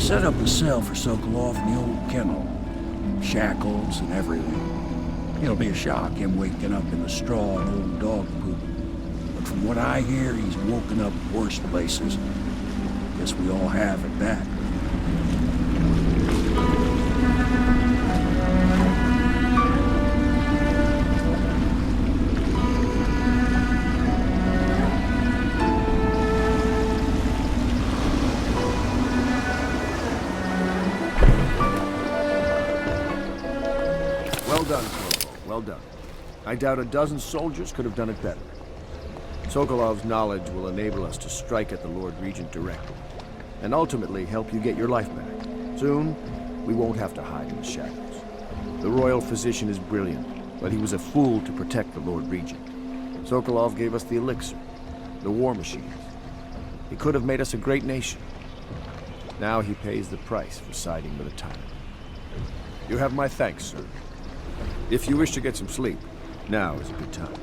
set up a cell for Sokolov in the old kennel. Shackles and everything. It'll be a shock, him waking up in the straw and old dog poop. But from what I hear, he's woken up worse places. Guess we all have at that. Well done, Corvo. Well done. I doubt a dozen soldiers could have done it better. Sokolov's knowledge will enable us to strike at the Lord Regent directly, and ultimately help you get your life back. Soon, we won't have to hide in the shadows. The royal physician is brilliant, but he was a fool to protect the Lord Regent. Sokolov gave us the elixir, the war machines. He could have made us a great nation. Now he pays the price for siding with a tyrant. You have my thanks, sir. If you wish to get some sleep, now is a good time.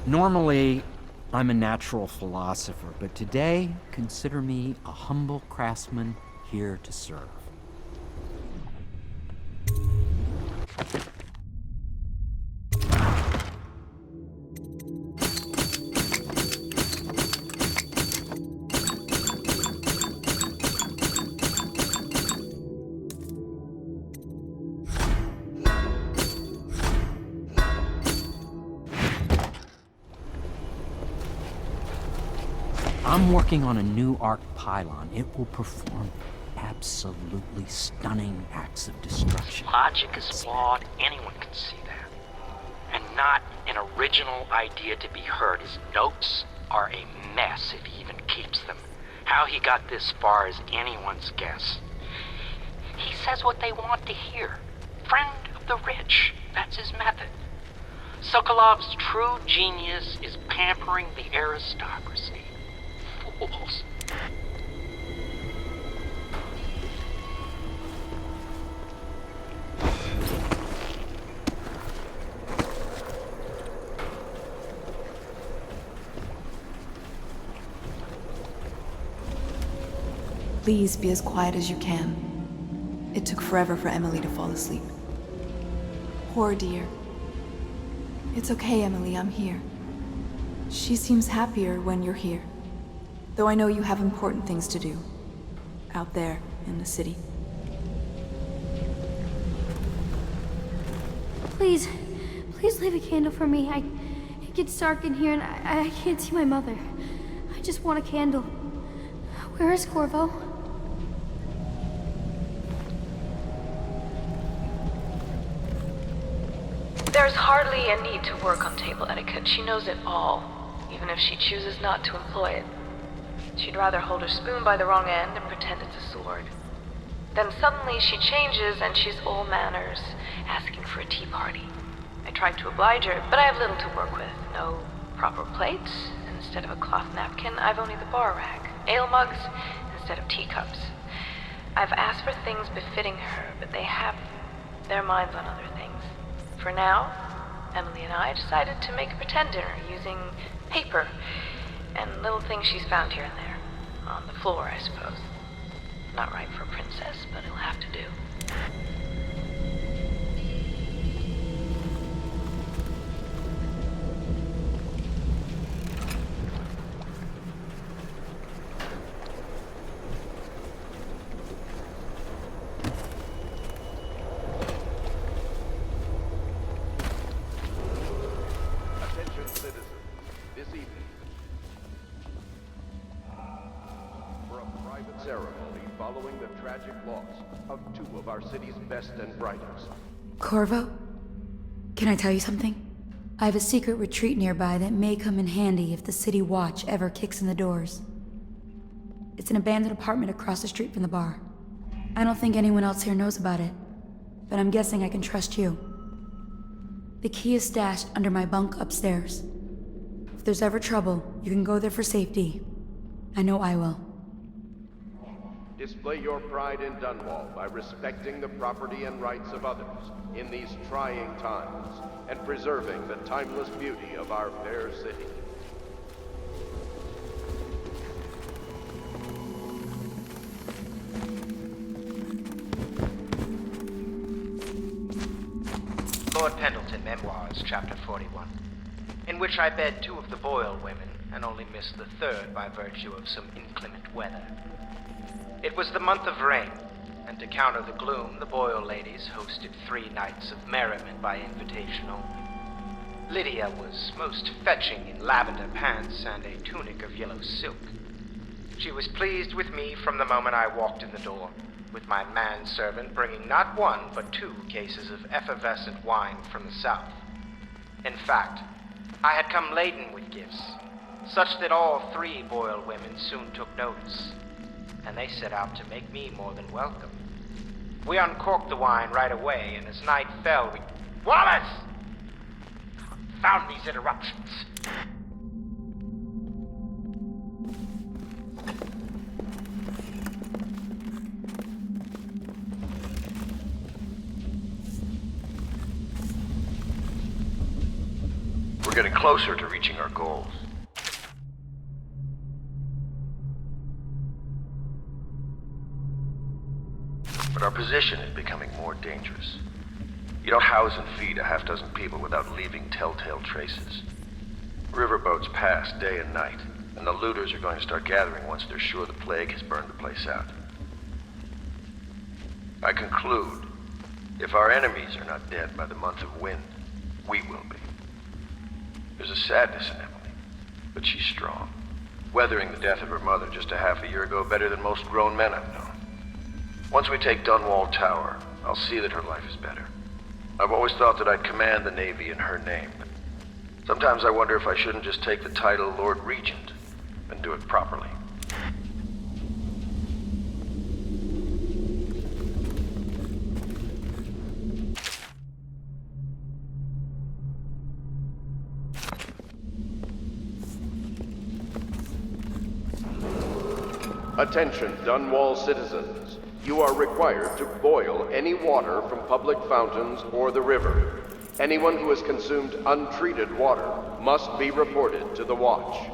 Normally, I'm a natural philosopher, but today, consider me a humble craftsman here to serve. I'm working on a new arc pylon. It will perform absolutely stunning acts of destruction. Logic is flawed, anyone can see that. And not an original idea to be heard. His notes are a mess if he even keeps them. How he got this far is anyone's guess. He says what they want to hear. Friend of the rich, that's his method. Sokolov's true genius is pampering the aristocracy. Fools. Please be as quiet as you can. It took forever for Emily to fall asleep. Poor dear. It's okay, Emily, I'm here. She seems happier when you're here. Though I know you have important things to do. Out there, in the city. Please leave a candle for me. It gets dark in here and I can't see my mother. I just want a candle. Where is Corvo? There's hardly a need to work on table etiquette. She knows it all, even if she chooses not to employ it. She'd rather hold her spoon by the wrong end and pretend it's a sword. Then suddenly she changes and she's all manners, asking for a tea party. I tried to oblige her, but I have little to work with. No proper plates. Instead of a cloth napkin, I've only the bar rack. Ale mugs instead of teacups. I've asked for things befitting her, but they have their minds on other things. For now, Emily and I decided to make a pretend dinner using paper and little things she's found here and there. On the floor, I suppose. Not right for a princess, but it'll have to do. tragic loss of two of our city's best and brightest. Corvo? Can I tell you something? I have a secret retreat nearby that may come in handy if the city watch ever kicks in the doors. It's an abandoned apartment across the street from the bar. I don't think anyone else here knows about it, but I'm guessing I can trust you. The key is stashed under my bunk upstairs. If there's ever trouble, you can go there for safety. I know I will. Display your pride in Dunwall by respecting the property and rights of others in these trying times, and preserving the timeless beauty of our fair city. Lord Pendleton Memoirs, Chapter 41, in which I bed two of the Boyle women and only missed the third by virtue of some inclement weather. It was the month of rain, and to counter the gloom, the Boyle ladies hosted 3 nights of merriment by invitation only. Lydia was most fetching in lavender pants and a tunic of yellow silk. She was pleased with me from the moment I walked in the door, with my manservant bringing not 1 but 2 cases of effervescent wine from the south. In fact, I had come laden with gifts, such that all 3 Boyle women soon took notice, and they set out to make me more than welcome. We uncorked the wine right away, and as night fell, we... Wallace! Found these interruptions. We're getting closer to reaching our goals. But our position is becoming more dangerous. You don't house and feed a half-dozen people without leaving telltale traces. Riverboats pass day and night, and the looters are going to start gathering once they're sure the plague has burned the place out. I conclude, if our enemies are not dead by the month of wind, we will be. There's a sadness in Emily, but she's strong, weathering the death of her mother just a half a year ago better than most grown men I've known. Once we take Dunwall Tower, I'll see that her life is better. I've always thought that I'd command the Navy in her name, but sometimes I wonder if I shouldn't just take the title Lord Regent and do it properly. Attention, Dunwall citizens. You are required to boil any water from public fountains or the river. Anyone who has consumed untreated water must be reported to the Watch.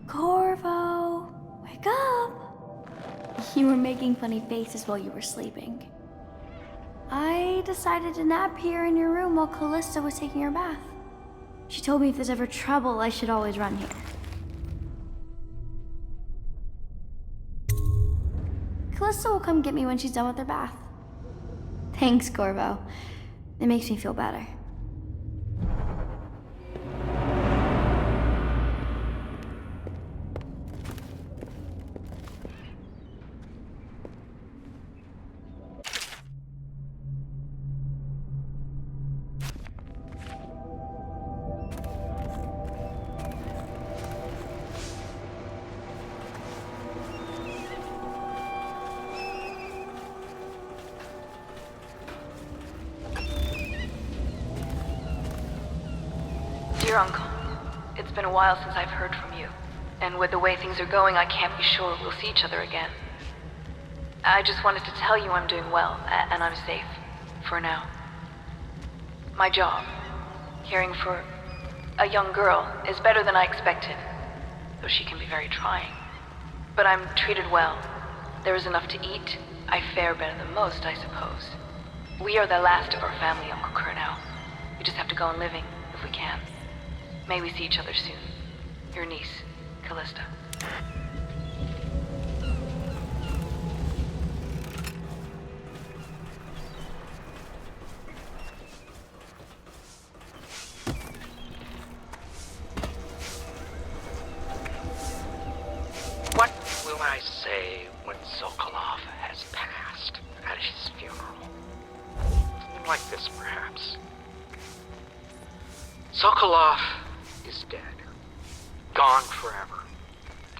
Corvo, wake up! You were making funny faces while you were sleeping. I decided to nap here in your room while Callista was taking her bath. She told me if there's ever trouble, I should always run here. Callista will come get me when she's done with her bath. Thanks, Corvo. It makes me feel better. Dear Uncle, it's been a while since I've heard from you, and with the way things are going, I can't be sure we'll see each other again. I just wanted to tell you I'm doing well, and I'm safe, for now. My job, caring for a young girl, is better than I expected, though she can be very trying. But I'm treated well. There is enough to eat. I fare better than most, I suppose. We are the last of our family, Uncle Kurnow. We just have to go on living, if we can. May we see each other soon. Your niece, Callista. What will I say when Sokolov has passed at his funeral? Something like this, perhaps. Sokolov is dead. Gone forever.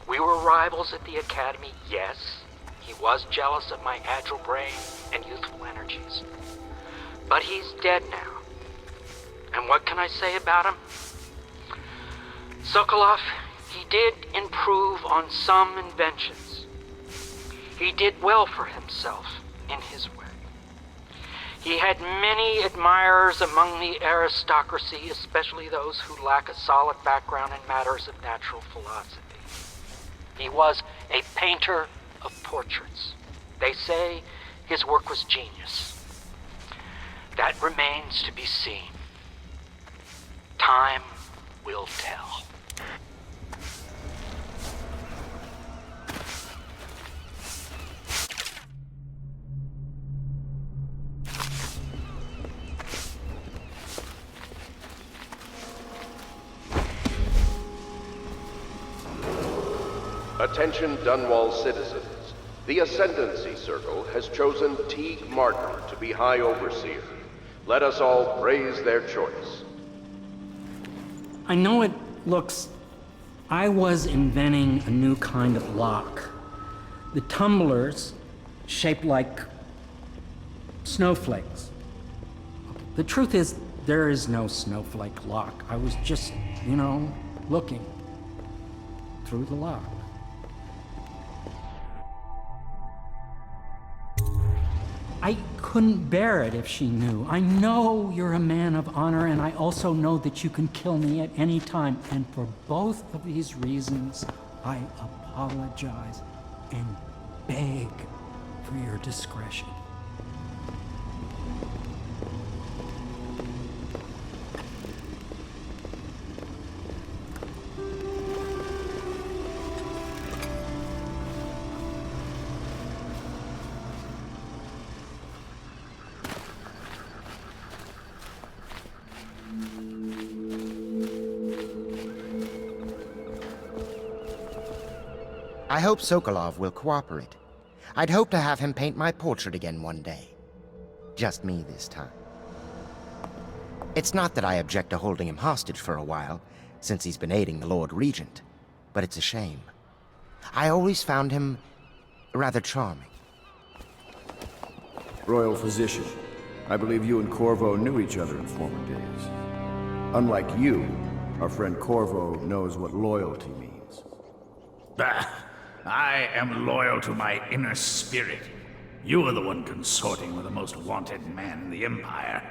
We were rivals at the academy, yes. He was jealous of my agile brain and youthful energies. But he's dead now. And what can I say about him? Sokolov, he did improve on some inventions. He did well for himself in his way. He had many admirers among the aristocracy, especially those who lack a solid background in matters of natural philosophy. He was a painter of portraits. They say his work was genius. That remains to be seen. Time will tell. Attention Dunwall citizens. The Ascendancy Circle has chosen Teague Martin to be High Overseer. Let us all praise their choice. I know it looks... I was inventing a new kind of lock. The tumblers, shaped like snowflakes. The truth is, there is no snowflake lock. I was just, looking through the lock. I couldn't bear it if she knew. I know you're a man of honor, and I also know that you can kill me at any time. And for both of these reasons, I apologize and beg for your discretion. I hope Sokolov will cooperate. I'd hope to have him paint my portrait again one day. Just me this time. It's not that I object to holding him hostage for a while, since he's been aiding the Lord Regent, but it's a shame. I always found him rather charming. Royal Physician, I believe you and Corvo knew each other in former days. Unlike you, our friend Corvo knows what loyalty means. Bah! I am loyal to my inner spirit. You are the one consorting with the most wanted man in the Empire.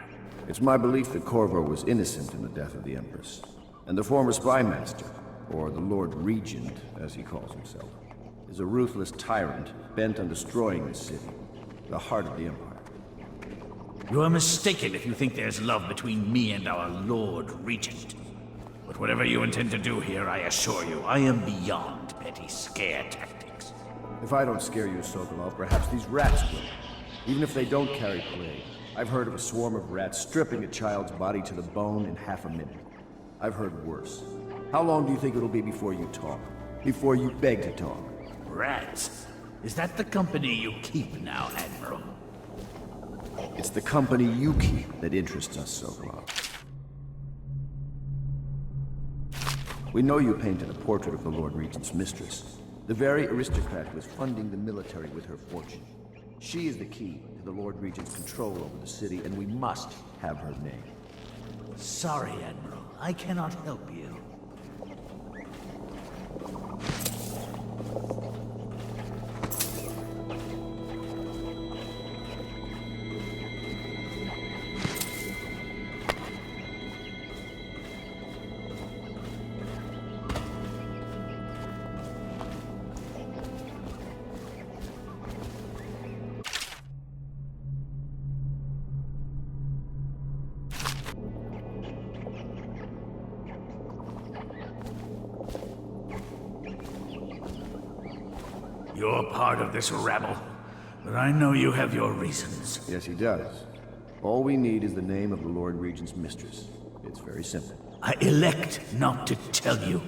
It's my belief that Corvo was innocent in the death of the Empress, and the former spy master, or the Lord Regent, as he calls himself, is a ruthless tyrant bent on destroying this city, the heart of the Empire. You are mistaken if you think there's love between me and our Lord Regent. But whatever you intend to do here, I assure you, I am beyond petty scare tactics. If I don't scare you, Sokolov, perhaps these rats will. Even if they don't carry plague. I've heard of a swarm of rats stripping a child's body to the bone in half a minute. I've heard worse. How long do you think it'll be before you talk? Before you beg to talk? Rats? Is that the company you keep now, Admiral? It's the company you keep that interests us, Sokolov. We know you painted a portrait of the Lord Regent's mistress, the very aristocrat who is funding the military with her fortune. She is the key to the Lord Regent's control over the city, and we must have her name. Sorry, Admiral. I cannot help you. You're part of this rabble, but I know you have your reasons. Yes, he does. All we need is the name of the Lord Regent's mistress. It's very simple. I elect not to tell you.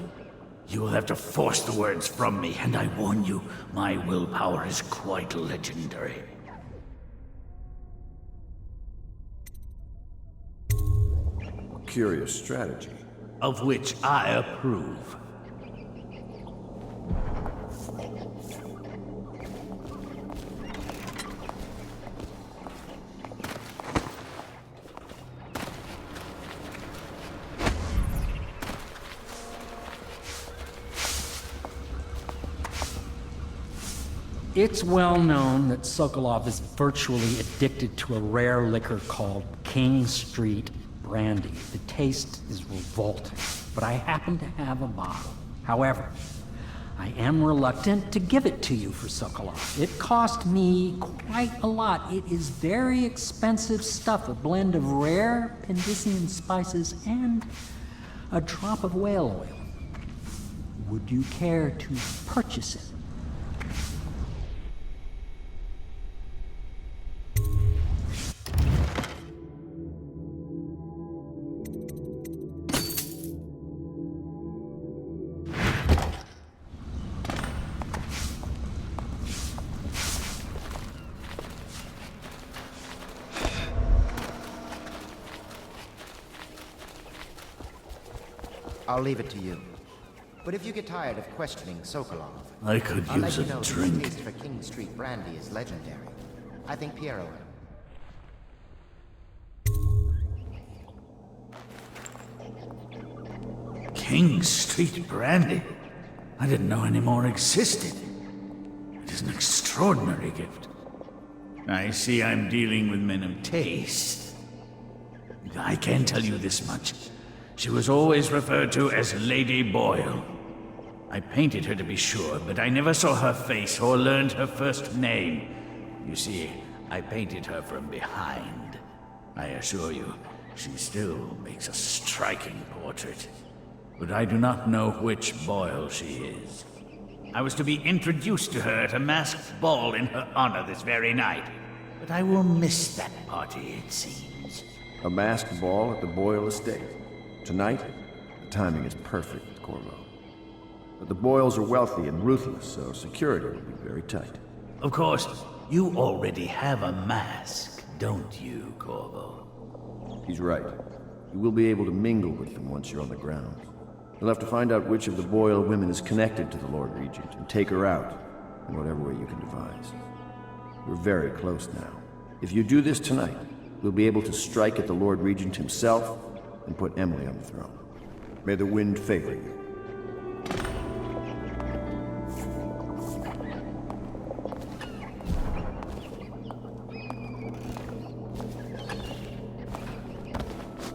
You will have to force the words from me, and I warn you, my willpower is quite legendary. Curious strategy. Of which I approve. It's well known that Sokolov is virtually addicted to a rare liquor called King Street Brandy. The taste is revolting, but I happen to have a bottle. However, I am reluctant to give it to you for Sokolov. It cost me quite a lot. It is very expensive stuff, a blend of rare Pendleto'Ns spices and a drop of whale oil. Would you care to purchase it? I'll leave it to you. But if you get tired of questioning Sokolov, I could I'll let use you a know that his drink. taste for King Street brandy is legendary. I think PIERO. King Street Brandy? I didn't know any more existed. It is an extraordinary gift. I see I'm dealing with men of taste. I can tell you this much. She was always referred to as Lady Boyle. I painted her to be sure, but I never saw her face or learned her first name. You see, I painted her from behind. I assure you, she still makes a striking portrait. But I do not know which Boyle she is. I was to be introduced to her at a masked ball in her honor this very night. But I will miss that party, it seems. A masked ball at the Boyle estate. Tonight, the timing is perfect, Corvo. But the Boyles are wealthy and ruthless, so security will be very tight. Of course, you already have a mask, don't you, Corvo? He's right. You will be able to mingle with them once you're on the ground. You'll have to find out which of the Boyle women is connected to the Lord Regent and take her out in whatever way you can devise. We're very close now. If you do this tonight, we'll be able to strike at the Lord Regent himself and put Emily on the throne. May the wind favor you.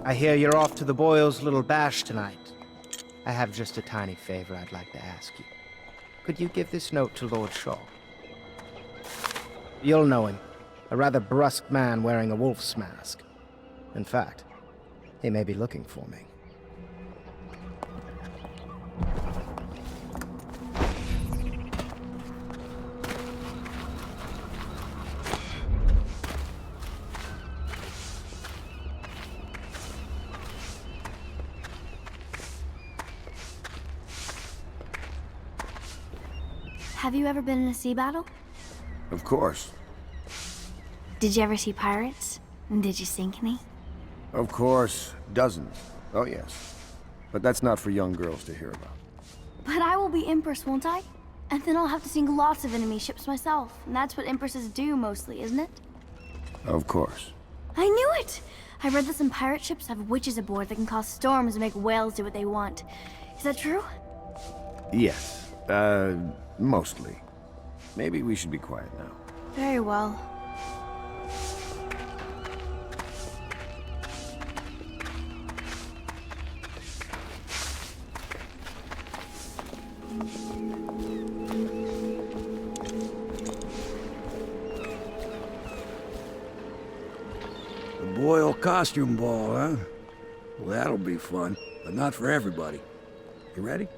I hear you're off to the Boyles' little bash tonight. I have just a tiny favor I'd like to ask you. Could you give this note to Lord Shaw? You'll know him. A rather brusque man wearing a wolf's mask. In fact, he may be looking for me. Have you ever been in a sea battle? Of course. Did you ever see pirates? Did you sink any? Of course. Dozens. Oh, yes. But that's not for young girls to hear about. But I will be Empress, won't I? And then I'll have to sink lots of enemy ships myself. And that's what Empresses do mostly, isn't it? Of course. I knew it! I read that some pirate ships have witches aboard that can cause storms and make whales do what they want. Is that true? Yes. Mostly. Maybe we should be quiet now. Very well. The Boyle costume ball, huh? Well, that'll be fun, but not for everybody. You ready?